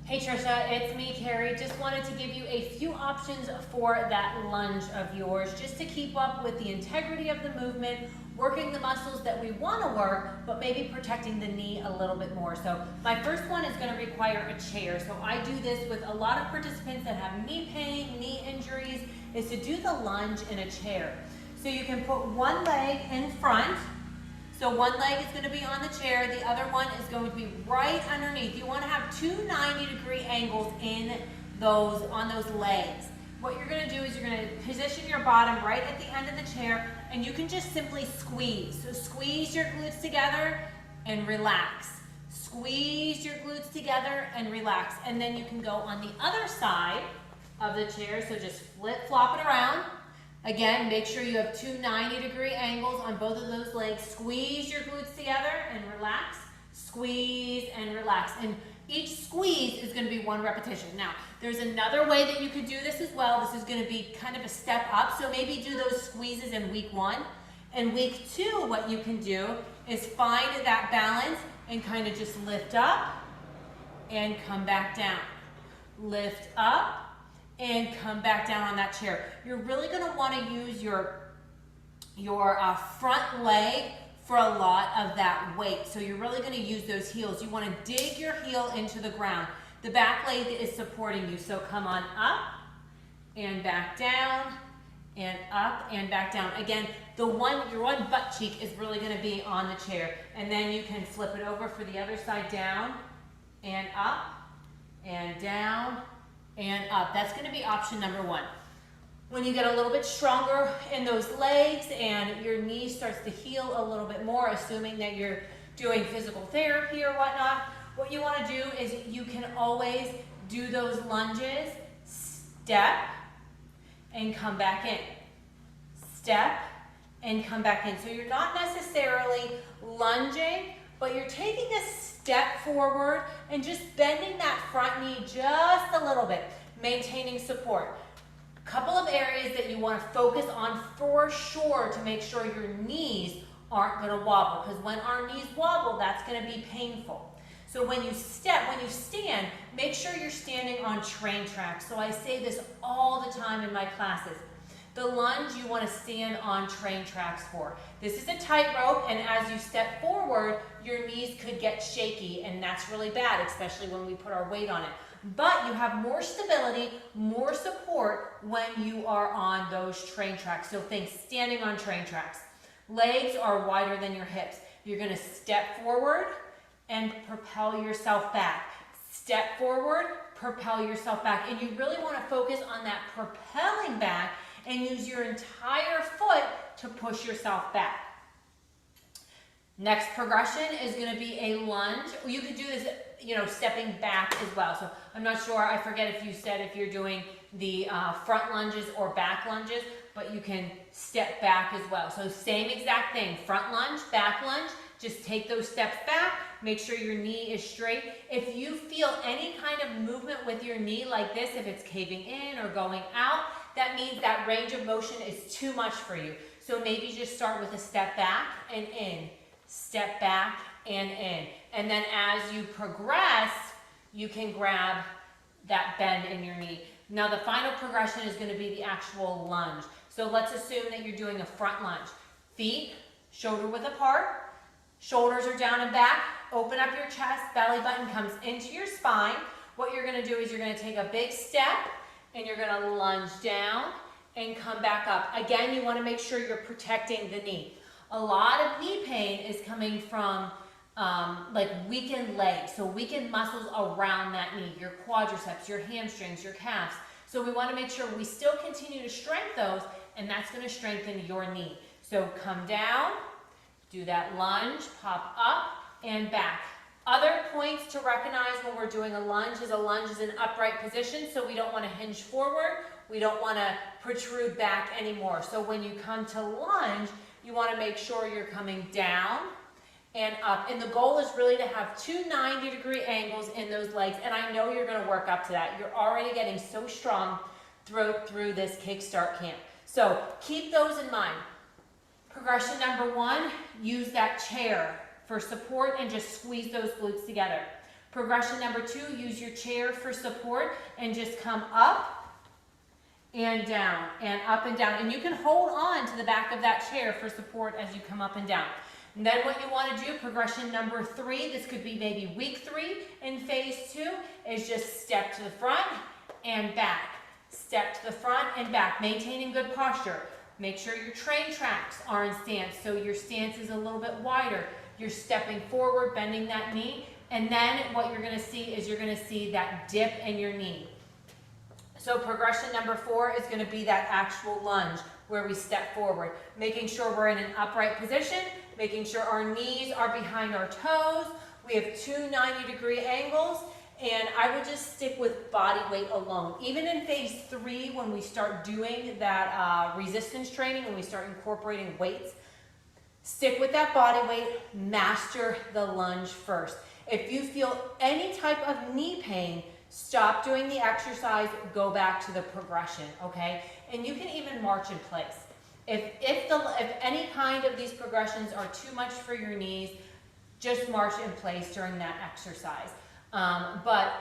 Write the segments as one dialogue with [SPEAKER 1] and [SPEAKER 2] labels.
[SPEAKER 1] Hey Trisha, it's me, Carrie. Just wanted to give you a few options for that lunge of yours, just to keep up with the integrity of the movement, working the muscles that we want to work, but maybe protecting the knee a little bit more. So my first one is going to require a chair. So I do this with a lot of participants that have knee pain, knee injuries, is to do the lunge in a chair. So you can put one leg in front. So one leg is going to be on the chair, the other one is going to be right underneath. You want to have two 90-degree angles on those legs. What you're going to do is you're going to position your bottom right at the end of the chair, and you can just simply squeeze. So squeeze your glutes together and relax. Squeeze your glutes together and relax. And then you can go on the other side of the chair, so just flip-flop it around. Again, make sure you have two 90-degree angles on both of those legs. Squeeze your glutes together and relax. Squeeze and relax. And each squeeze is going to be one repetition. Now, there's another way that you could do this as well. This is going to be kind of a step up. So maybe do those squeezes in week 1. And week 2, what you can do is find that balance and kind of just lift up and come back down. Lift up and come back down on that chair. You're really going to want to use your front leg for a lot of that weight. So you're really going to use those heels. You want to dig your heel into the ground. The back leg is supporting you. So come on up and back down and up and back down. Again, your one butt cheek is really going to be on the chair. And then you can flip it over for the other side, down and up and down and up. That's going to be option number 1. When you get a little bit stronger in those legs and your knee starts to heal a little bit more, assuming that you're doing physical therapy or whatnot, what you want to do is you can always do those lunges, step and come back in. Step and come back in. So you're not necessarily lunging, but you're taking a step forward and just bending that front knee just a little bit, maintaining support. A couple of areas that you want to focus on for sure to make sure your knees aren't going to wobble, because when our knees wobble, that's going to be painful. So when you stand, make sure you're standing on train tracks. So I say this all the time in my classes. The lunge you want to stand on train tracks for. This is a tightrope, and as you step forward, your knees could get shaky, and that's really bad, especially when we put our weight on it. But you have more stability, more support when you are on those train tracks. So think standing on train tracks. Legs are wider than your hips. You're going to step forward and propel yourself back. Step forward, propel yourself back. And you really want to focus on that propelling back and use your entire foot to push yourself back. Next progression is going to be a lunge. You could do this, stepping back as well. So I'm not sure, I forget if you said if you're doing the front lunges or back lunges, but you can step back as well. So same exact thing, front lunge, back lunge, just take those steps back, make sure your knee is straight. If you feel any kind of movement with your knee like this, if it's caving in or going out, that means that range of motion is too much for you. So maybe just start with a step back and in, step back and in. And then as you progress, you can grab that bend in your knee. Now the final progression is going to be the actual lunge. So let's assume that you're doing a front lunge. Feet shoulder width apart, shoulders are down and back, open up your chest, belly button comes into your spine. What you're going to do is you're going to take a big step and you're going to lunge down and come back up. Again, you want to make sure you're protecting the knee. A lot of knee pain is coming from like weakened legs, so weakened muscles around that knee, your quadriceps, your hamstrings, your calves. So we want to make sure we still continue to strengthen those, and that's going to strengthen your knee. So come down, do that lunge, pop up and back. Other points to recognize when we're doing a lunge is an upright position, so we don't want to hinge forward. We don't want to protrude back anymore. So when you come to lunge, you want to make sure you're coming down and up. And the goal is really to have two 90-degree angles in those legs. And I know you're going to work up to that. You're already getting so strong through this Kickstart Camp. So keep those in mind. Progression number 1, use that chair for support and just squeeze those glutes together. Progression number 2, use your chair for support and just come up and down and up and down. And you can hold on to the back of that chair for support as you come up and down. And then what you want to do, progression number 3, this could be maybe week 3 in phase 2, is just step to the front and back. Step to the front and back, maintaining good posture. Make sure your train tracks are in stance, so your stance is a little bit wider. You're stepping forward, bending that knee, and then what you're going to see is you're going to see that dip in your knee. So progression number 4 is going to be that actual lunge where we step forward, making sure we're in an upright position, making sure our knees are behind our toes. We have 2 90-degree angles, and I would just stick with body weight alone. Even in phase 3, when we start doing that resistance training, when we start incorporating weights, stick with that body weight, master the lunge first. If you feel any type of knee pain, stop doing the exercise, go back to the progression, okay? And you can even march in place. If any kind of these progressions are too much for your knees, just march in place during that exercise. But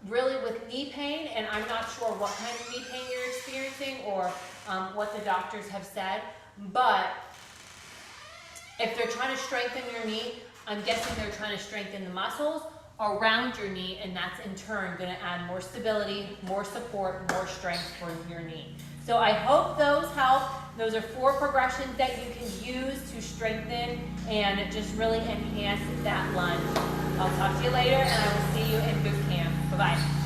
[SPEAKER 1] really with knee pain, and I'm not sure what kind of knee pain you're experiencing or what the doctors have said, but if they're trying to strengthen your knee, I'm guessing they're trying to strengthen the muscles around your knee, and that's in turn going to add more stability, more support, more strength for your knee. So I hope those help. Those are 4 progressions that you can use to strengthen and just really enhance that lunge. I'll talk to you later, and I will see you in boot camp. Bye-bye.